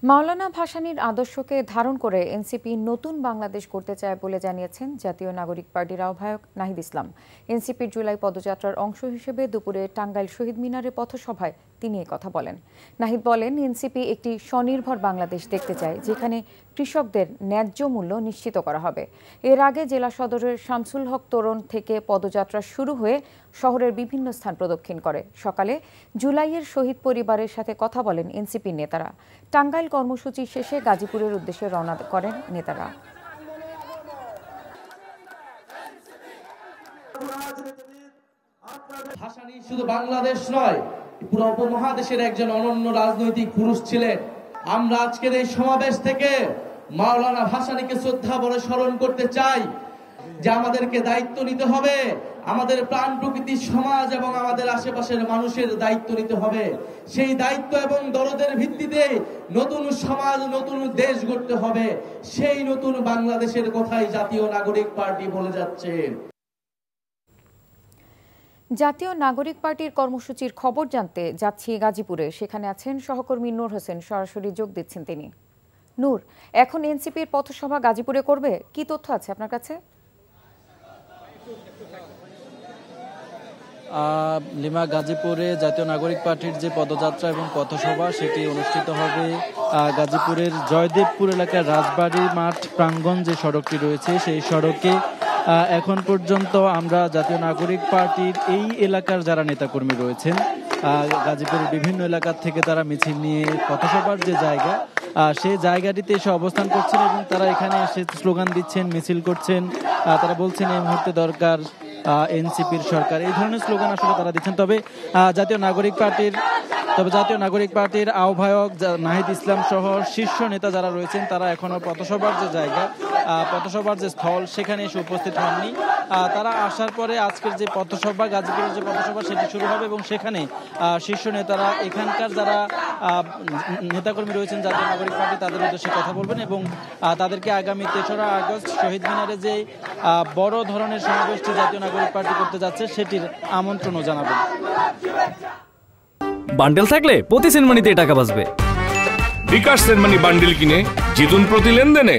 মাওলানা ভাসানীর আদর্শকে ধারণ করে এনসিপি নতুন বাংলাদেশ করতে চায় বলে জানিয়েছেন জাতীয় নাগরিক পার্টির আহ্বায়ক নাহিদ ইসলাম। এনসিপির জুলাই পদযাত্রার অংশ হিসেবে দুপুরে টাঙ্গাইল শহীদ মিনারে পথসভায় তিনি এই কথা বলেন। নাহিদ বলেন, এনসিপি একটি স্বনির্ভর বাংলাদেশ দেখতে চায়, যেখানে কৃষকদের ন্যায্য মূল্য নিশ্চিত করা হবে। এর আগে জেলা সদরের শামসুল হক তোরণ থেকে পদযাত্রা শুরু হয়ে শহরের বিভিন্ন স্থান প্রদক্ষিণ করে। সকালে জুলাইয়ের শহীদ পরিবারের সাথে কথা বলেন এনসিপির নেতারা। টাঙ্গাইল কর্মসূচি শেষে গাজীপুরের উদ্দেশ্যে রওনা করেন নেতারা। ভাসানী শুধু বাংলাদেশ নয়, পুরো উপমহাদেশের একজন অনন্য রাজনৈতিক পুরুষ ছিলেন। আমরা আজকের এই সমাবেশ থেকে মাওলানা ভাসানীকে শ্রদ্ধা ভরে স্মরণ করতে চাই যে আমাদেরকে দায়িত্ব নিতে হবে, আমাদের প্রাণ প্রকৃতির সমাজ এবং আমাদের আশেপাশের মানুষের দায়িত্ব নিতে হবে। সেই দায়িত্ব এবং দরদের ভিত্তিতে নতুন সমাজ, নতুন দেশ গড়তে হবে। সেই নতুন বাংলাদেশের কথাই জাতীয় নাগরিক পার্টি বলে যাচ্ছে। জাতীয় নাগরিক পার্টির কর্মসূচির খবর জানতে যাচ্ছি গাজীপুরে। সেখানে আছেন সহকর্মী নূর হোসেন, সরাসরি যোগ দিচ্ছেন তিনি। নূর, এখন এনসিপির পথসভা গাজীপুরে করবে, কি তথ্য আছে আপনার কাছে? লিমা, গাজীপুরে জাতীয় নাগরিক পার্টির যে পদযাত্রা এবং পথসভা সেটি অনুষ্ঠিত হবে গাজীপুরের জয়দেবপুর এলাকার রাজবাড়ী মাঠ প্রাঙ্গণ যে সড়কটি রয়েছে সেই সড়কে। এখন পর্যন্ত আমরা জাতীয় নাগরিক পার্টির এই এলাকার যারা নেতাকর্মী রয়েছেন গাজীপুরের বিভিন্ন এলাকা থেকে তারা মিছিল নিয়ে পথসভার যে জায়গা সেই জায়গাটিতে এসে অবস্থান করছেন এবং তারা এখানে এসে স্লোগান দিচ্ছেন, মিছিল করছেন। তারা বলছেন এই মুহূর্তে দরকার এনসিপির সরকার, এই ধরনের স্লোগান আসলে তারা দিচ্ছেন। তবে জাতীয় নাগরিক পার্টির আহ্বায়ক নাহিদ ইসলাম সহ শীর্ষ নেতা যারা রয়েছেন তারা এখনো পথসভার যে জায়গা, পথসভার যে স্থল সেখানে এসে উপস্থিত হননি। তারা আসার পরে আজকের যে পথসভা, গাজীপুরের যে পথসভা সেটি শুরু হবে এবং সেখানে শীর্ষ নেতারা, এখানকার যারা নেতাকর্মী রয়েছেন জাতীয় নাগরিক পার্টি, তাদের উদ্দেশ্যে কথা বলবেন এবং তাদেরকে আগামী ৩রা আগস্ট শহীদ মিনারে যে বড় ধরনের সমাবেশটি জাতীয় নাগরিক পার্টি করতে যাচ্ছে সেটির আমন্ত্রণও জানাবেন। বান্ডেল থাকলে প্রতি সেনমানিতে টাকা বাঁচবে। বিকাশ সেনমানি বান্ডেল কিনে জিতুন প্রতি লেনদেনে।